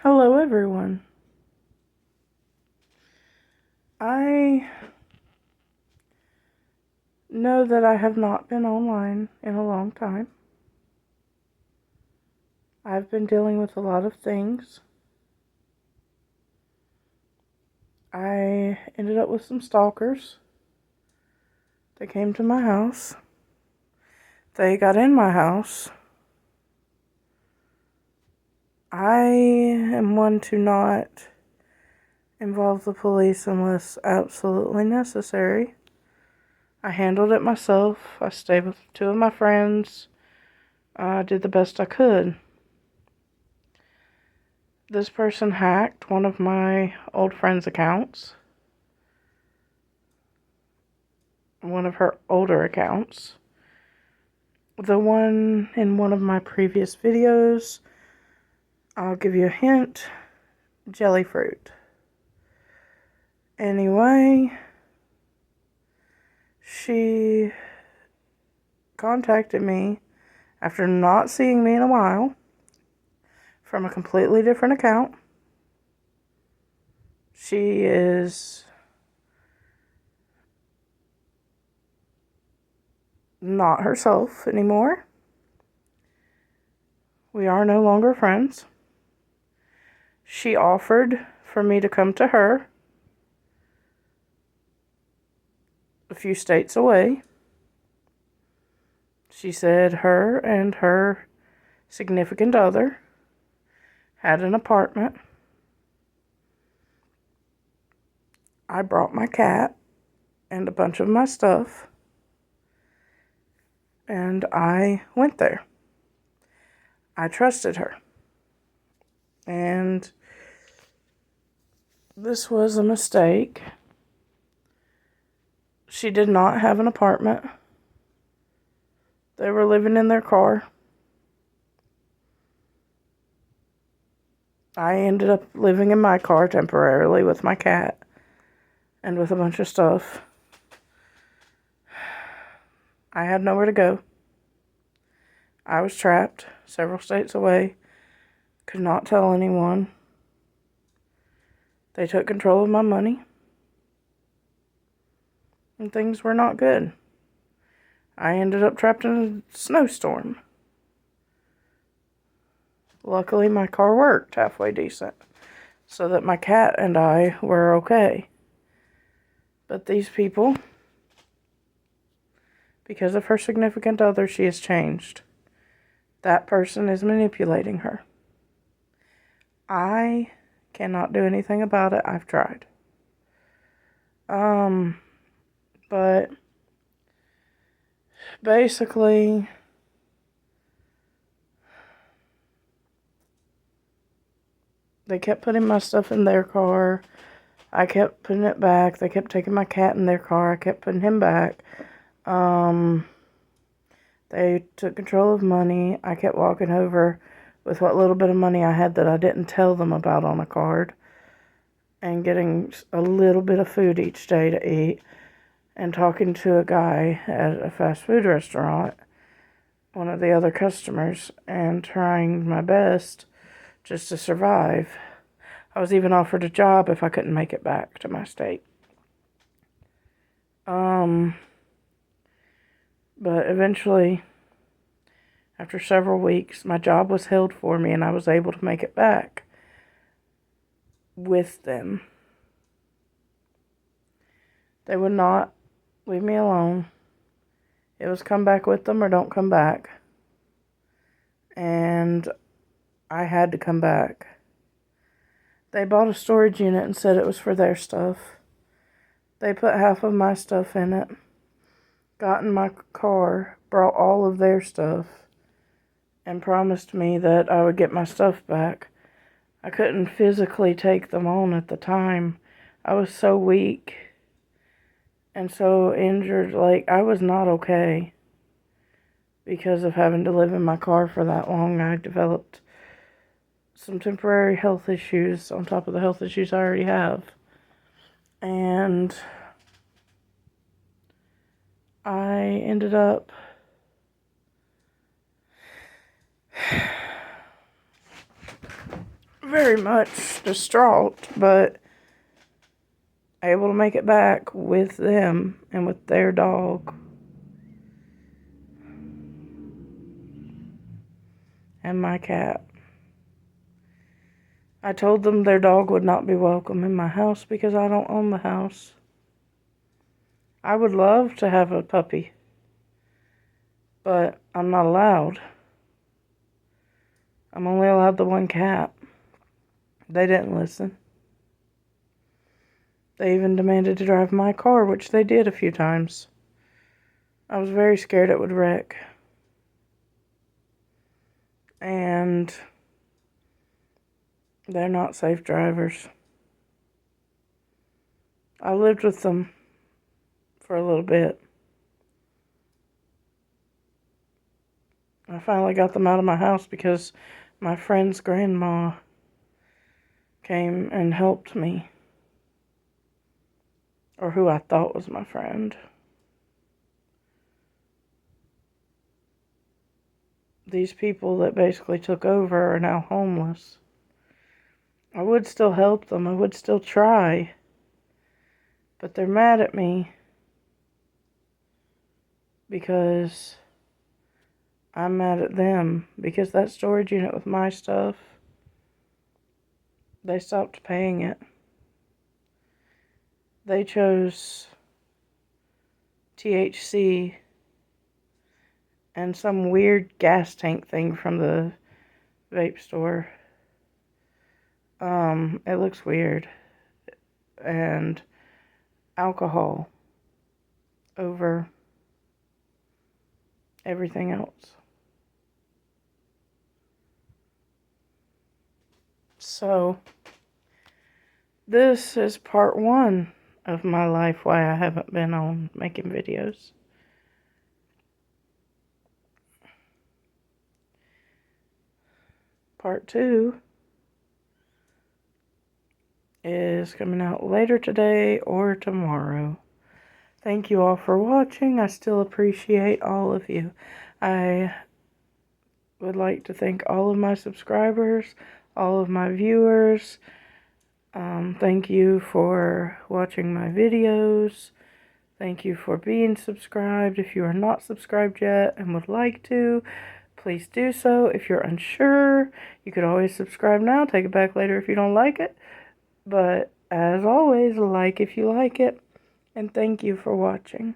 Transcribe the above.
Hello, everyone. I know that I have not been online in a long time. I've been dealing with a lot of things. I ended up with some stalkers. They came to my house. They got in my house. I am one to not involve the police unless absolutely necessary. I handled it myself. I stayed with two of my friends. I did the best I could. This person hacked one of my old friend's accounts, one of her older accounts. The one in one of my previous videos, I'll give you a hint, jelly fruit. Anyway, she contacted me after not seeing me in a while from a completely different account. She is not herself anymore. We are no longer friends. She offered for me to come to her a few states away. She said her and her significant other had an apartment. I brought my cat and a bunch of my stuff, and I went there. I trusted her. And this was a mistake. She did not have an apartment. They were living in their car. I ended up living in my car temporarily with my cat and with a bunch of stuff. I had nowhere to go. I was trapped several states away. Could not tell anyone. They took control of my money. And things were not good. I ended up trapped in a snowstorm. Luckily, my car worked halfway decent, so that my cat and I were okay. But these people, because of her significant other, she has changed. That person is manipulating her. I cannot do anything about it. I've tried. But basically, they kept putting my stuff in their car. I kept putting it back. They kept taking my cat in their car. I kept putting him back. They took control of money. I kept walking over with what little bit of money I had that I didn't tell them about on a card, and getting a little bit of food each day to eat, and talking to a guy at a fast food restaurant, one of the other customers, and trying my best just to survive. I was even offered a job if I couldn't make it back to my state. But eventually, after several weeks, my job was held for me and I was able to make it back with them. They would not leave me alone. It was come back with them or don't come back. And I had to come back. They bought a storage unit and said it was for their stuff. They put half of my stuff in it, got in my car, brought all of their stuff, and promised me that I would get my stuff back. I couldn't physically take them on at the time. I was so weak and so injured. Like, I was not okay because of having to live in my car for that long. I developed some temporary health issues on top of the health issues I already have. And I ended up very much distraught, but able to make it back with them and with their dog and my cat. I told them their dog would not be welcome in my house because I don't own the house. I would love to have a puppy, but I'm not allowed. I'm only allowed the one cat. They didn't listen. They even demanded to drive my car, which they did a few times. I was very scared it would wreck. And they're not safe drivers. I lived with them for a little bit. I finally got them out of my house because my friend's grandma came and helped me. Or who I thought was my friend. These people that basically took over are now homeless. I would still help them. I would still try. But they're mad at me because I'm mad at them. Because that storage unit with my stuff, they stopped paying it. They chose THC and some weird gas tank thing from the vape store. It looks weird. And alcohol over everything else. So, this is part 1 of my life, why I haven't been on making videos. Part 2 is coming out later today or tomorrow. Thank you all for watching. I still appreciate all of you. I would like to thank all of my subscribers, all of my viewers. Thank you for watching my videos. Thank you for being subscribed. If you are not subscribed yet and would like to, please do so. If you're unsure, you could always subscribe now. Take it back later if you don't like it. But as always, like if you like it. And thank you for watching.